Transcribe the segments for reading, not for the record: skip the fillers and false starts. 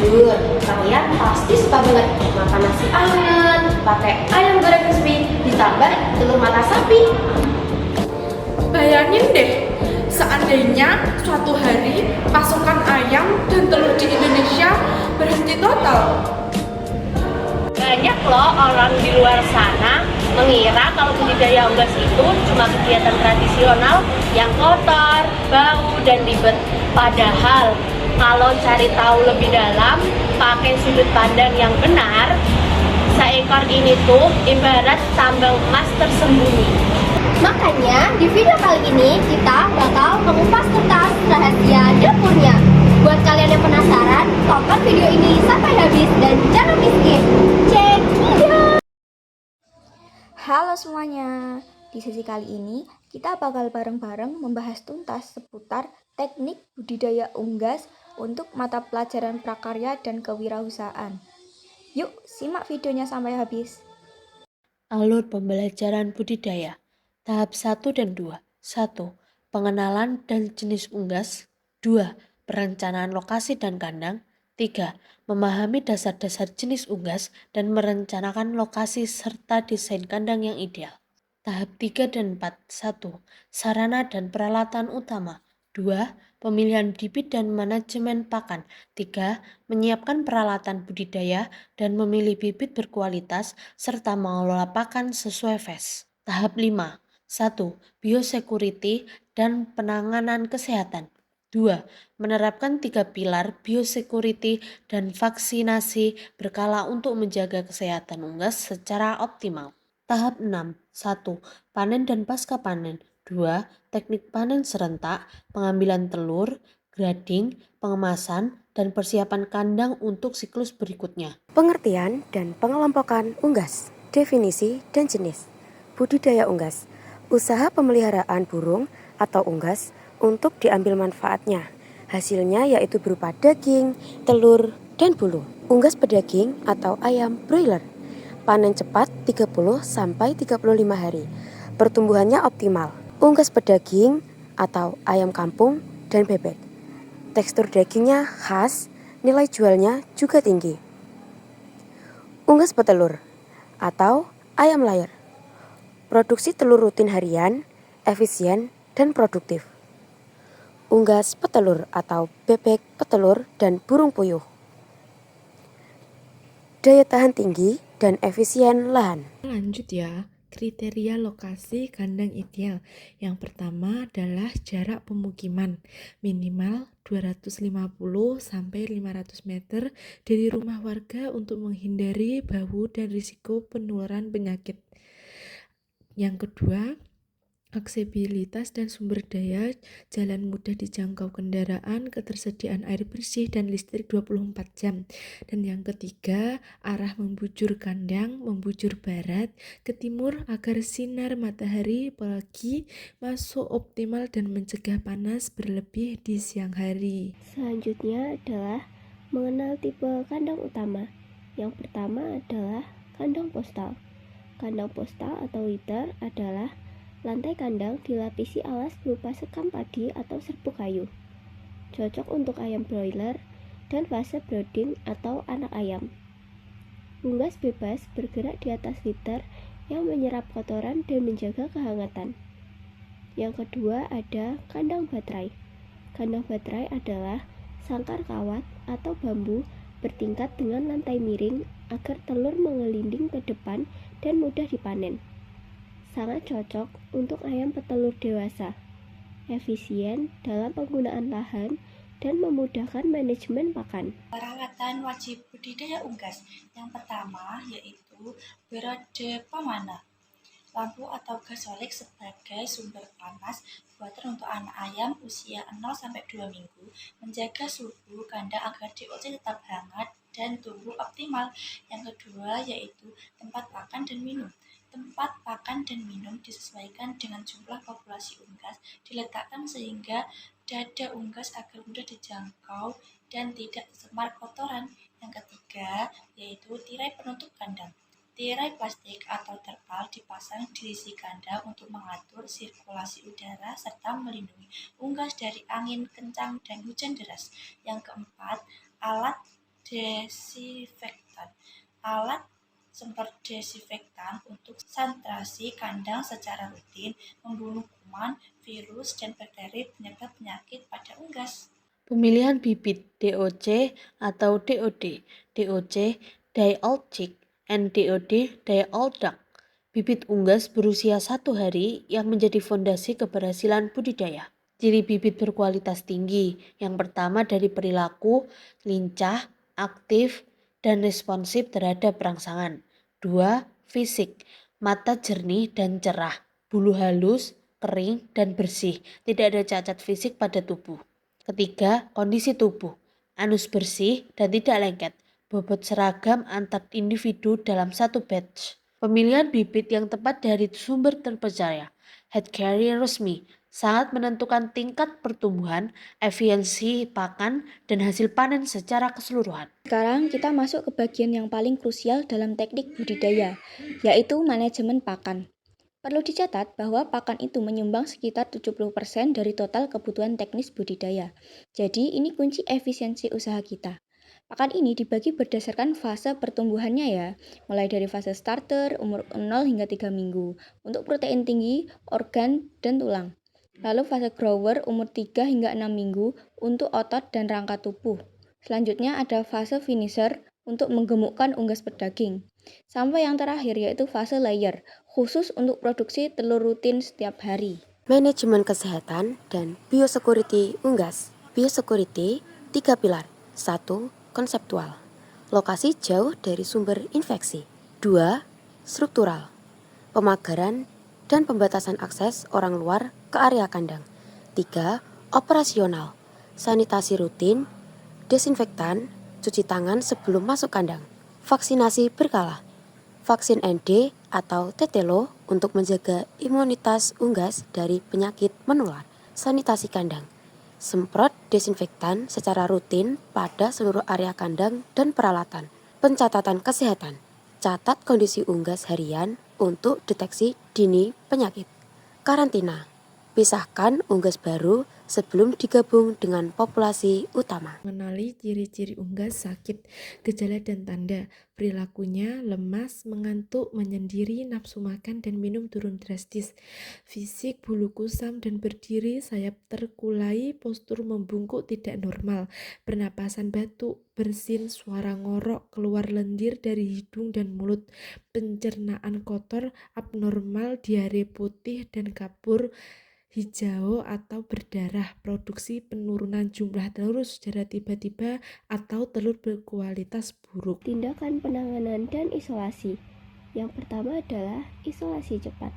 Jujur, kalian pasti suka banget makan nasi anget, pakai ayam goreng crispy, ditambah telur mata sapi. Bayangin deh, seandainya suatu hari pasokan ayam dan telur di Indonesia berhenti total. Banyak loh orang di luar sana mengira kalau budidaya unggas itu cuma kegiatan tradisional yang kotor, bau, dan ribet. Padahal kalau cari tahu lebih dalam, pakai sudut pandang yang benar, seekor ini tuh ibarat tambang emas tersembunyi. Makanya di video kali ini kita bakal mengupas tuntas rahasia dapurnya. Buat kalian yang penasaran, tonton video ini sampai habis dan jangan di-skip. Check video! Halo semuanya, di sesi kali ini kita bakal bareng-bareng membahas tuntas seputar teknik budidaya unggas untuk mata pelajaran prakarya dan kewirausahaan. Yuk simak videonya sampai habis. Alur pembelajaran budidaya tahap 1 dan 2. 1. Pengenalan dan jenis unggas. 2. Perencanaan lokasi dan kandang. 3. Memahami dasar-dasar jenis unggas dan merencanakan lokasi serta desain kandang yang ideal. Tahap 3 dan 4. 1. Sarana dan peralatan utama. 2. Pemilihan bibit dan manajemen pakan. 3. Menyiapkan peralatan budidaya dan memilih bibit berkualitas serta mengelola pakan sesuai FES. Tahap 5. 1. Biosecurity dan penanganan kesehatan. 2. Menerapkan 3 pilar biosecurity dan vaksinasi berkala untuk menjaga kesehatan unggas secara optimal. Tahap 6. 1. Panen dan pasca panen. 2. Teknik panen serentak, pengambilan telur, grading, pengemasan, dan persiapan kandang untuk siklus berikutnya. Pengertian dan pengelompokan unggas, definisi dan jenis. Budidaya unggas, usaha pemeliharaan burung atau unggas untuk diambil manfaatnya. Hasilnya yaitu berupa daging, telur, dan bulu. Unggas pedaging atau ayam broiler. Panen cepat 30-35 hari. Pertumbuhannya optimal. Unggas pedaging atau ayam kampung dan bebek. Tekstur dagingnya khas, nilai jualnya juga tinggi. Unggas petelur atau ayam layar. Produksi telur rutin harian, efisien, dan produktif. Unggas petelur atau bebek petelur dan burung puyuh. Daya tahan tinggi dan efisien lahan. Lanjut ya, kriteria lokasi kandang ideal. Yang pertama adalah jarak pemukiman minimal 250-500 meter dari rumah warga untuk menghindari bau dan risiko penularan penyakit. Yang kedua, aksesibilitas dan sumber daya, jalan mudah dijangkau kendaraan, ketersediaan air bersih dan listrik 24 jam. Dan yang ketiga, arah membujur kandang, membujur barat ke timur agar sinar matahari pagi masuk optimal dan mencegah panas berlebih di siang hari. Selanjutnya adalah mengenal tipe kandang utama. Yang pertama adalah kandang postal. Kandang postal atau litter adalah lantai kandang dilapisi alas berupa sekam padi atau serbuk kayu. Cocok untuk ayam broiler dan fase brooding atau anak ayam. Unggas bebas bergerak di atas litter yang menyerap kotoran dan menjaga kehangatan. Yang kedua ada kandang baterai. Kandang baterai adalah sangkar kawat atau bambu bertingkat dengan lantai miring agar telur mengelinding ke depan dan mudah dipanen. Sangat cocok untuk ayam petelur dewasa, efisien dalam penggunaan lahan, dan memudahkan manajemen pakan. Perawatan wajib budidaya unggas. Yang pertama yaitu periode pemana. Lampu atau gasolik sebagai sumber panas buatan untuk anak ayam usia 0-2 minggu, menjaga suhu kandang agar DOC tetap hangat dan tumbuh optimal. Yang kedua yaitu tempat pakan dan minum. Tempat pakan dan minum disesuaikan dengan jumlah populasi unggas, diletakkan sehingga dada unggas agar mudah dijangkau dan tidak tercemar kotoran. Yang ketiga yaitu tirai penutup kandang. Tirai plastik atau terpal dipasang di sisi kandang untuk mengatur sirkulasi udara serta melindungi unggas dari angin kencang dan hujan deras. Yang keempat, alat desinfektan. Alat semprot desinfektan untuk sanitasi kandang secara rutin membunuh kuman, virus, dan bakteri penyebab penyakit pada unggas. Pemilihan bibit DOC atau DOD, DOC Die Old Chick and DOD Die Old Duck. Bibit unggas berusia 1 hari yang menjadi fondasi keberhasilan budidaya. Ciri bibit berkualitas tinggi, yang pertama dari perilaku, lincah, aktif, dan responsif terhadap rangsangan. 2. Fisik, mata jernih dan cerah, bulu halus, kering, dan bersih, tidak ada cacat fisik pada tubuh. Ketiga, kondisi tubuh, anus bersih dan tidak lengket, bobot seragam antar individu dalam satu batch. Pemilihan bibit yang tepat dari sumber terpercaya, head carrier resmi, sangat menentukan tingkat pertumbuhan, efisiensi pakan, dan hasil panen secara keseluruhan. Sekarang kita masuk ke bagian yang paling krusial dalam teknik budidaya, yaitu manajemen pakan. Perlu dicatat bahwa pakan itu menyumbang sekitar 70% dari total kebutuhan teknis budidaya. Jadi ini kunci efisiensi usaha kita. Pakan ini dibagi berdasarkan fase pertumbuhannya ya, mulai dari fase starter, umur 0 hingga 3 minggu, untuk protein tinggi, organ, dan tulang. Lalu fase grower umur 3 hingga 6 minggu untuk otot dan rangka tubuh. Selanjutnya ada fase finisher untuk menggemukkan unggas berdaging. Sampai yang terakhir yaitu fase layer, khusus untuk produksi telur rutin setiap hari. Manajemen kesehatan dan biosecurity unggas. Biosecurity 3 pilar. 1. Konseptual. Lokasi jauh dari sumber infeksi. 2. Struktural. Pemagaran dan pembatasan akses orang luar ke area kandang. 3. Operasional. Sanitasi rutin, desinfektan, cuci tangan sebelum masuk kandang. Vaksinasi berkala. Vaksin ND atau tetelo untuk menjaga imunitas unggas dari penyakit menular. Sanitasi kandang. Semprot desinfektan secara rutin pada seluruh area kandang dan peralatan. Pencatatan kesehatan. Catat kondisi unggas harian untuk deteksi dini penyakit. Karantina. Pisahkan unggas baru sebelum digabung dengan populasi utama. Mengenali ciri-ciri unggas sakit, gejala dan tanda. Perilakunya lemas, mengantuk, menyendiri, nafsu makan dan minum turun drastis. Fisik bulu kusam dan berdiri, sayap terkulai, postur membungkuk tidak normal, pernapasan batuk, bersin, suara ngorok, keluar lendir dari hidung dan mulut, pencernaan kotor, abnormal, diare putih dan kapur, hijau atau berdarah, produksi penurunan jumlah telur secara tiba-tiba atau telur berkualitas buruk. Tindakan penanganan dan isolasi. Yang pertama adalah isolasi cepat.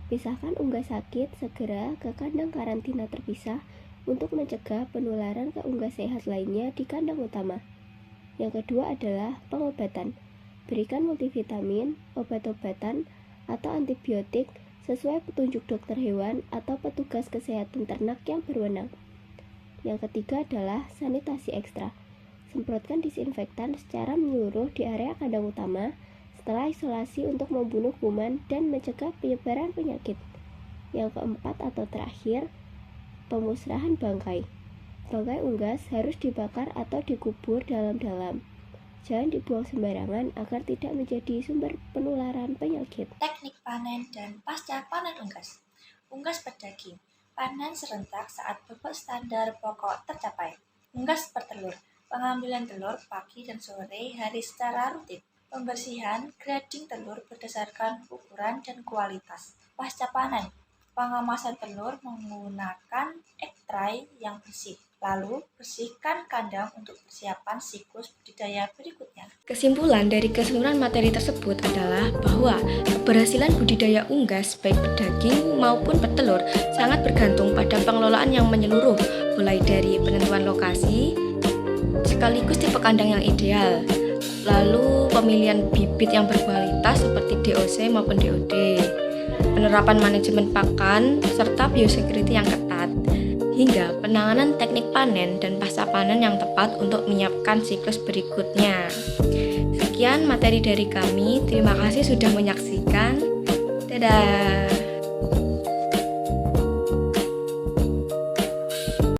Pisahkan unggas sakit segera ke kandang karantina terpisah untuk mencegah penularan ke unggas sehat lainnya di kandang utama. Yang kedua adalah pengobatan. Berikan multivitamin, obat-obatan, atau antibiotik sesuai petunjuk dokter hewan atau petugas kesehatan ternak yang berwenang. Yang ketiga adalah sanitasi ekstra. Semprotkan disinfektan secara menyeluruh di area kandang utama setelah isolasi untuk membunuh kuman dan mencegah penyebaran penyakit. Yang keempat atau terakhir, pemusnahan bangkai. Bangkai unggas harus dibakar atau dikubur dalam-dalam. Jangan dibuang sembarangan agar tidak menjadi sumber penularan penyakit. Teknik panen dan pasca panen unggas. Unggas berdaging. Panen serentak saat bobot standar pokok tercapai. Unggas bertelur. Pengambilan telur pagi dan sore hari secara rutin. Pembersihan grading telur berdasarkan ukuran dan kualitas. Pasca panen. Pengemasan telur menggunakan egg tray yang bersih. Lalu, bersihkan kandang untuk persiapan siklus budidaya berikutnya. Kesimpulan dari keseluruhan materi tersebut adalah bahwa keberhasilan budidaya unggas baik berdaging maupun bertelur sangat bergantung pada pengelolaan yang menyeluruh, mulai dari penentuan lokasi, sekaligus tipe kandang yang ideal, lalu pemilihan bibit yang berkualitas seperti DOC maupun DOD, penerapan manajemen pakan, serta biosecurity yang ketat, hingga penanganan teknik panen dan pasca panen yang tepat untuk menyiapkan siklus berikutnya. Sekian materi dari kami, terima kasih sudah menyaksikan. Dadah!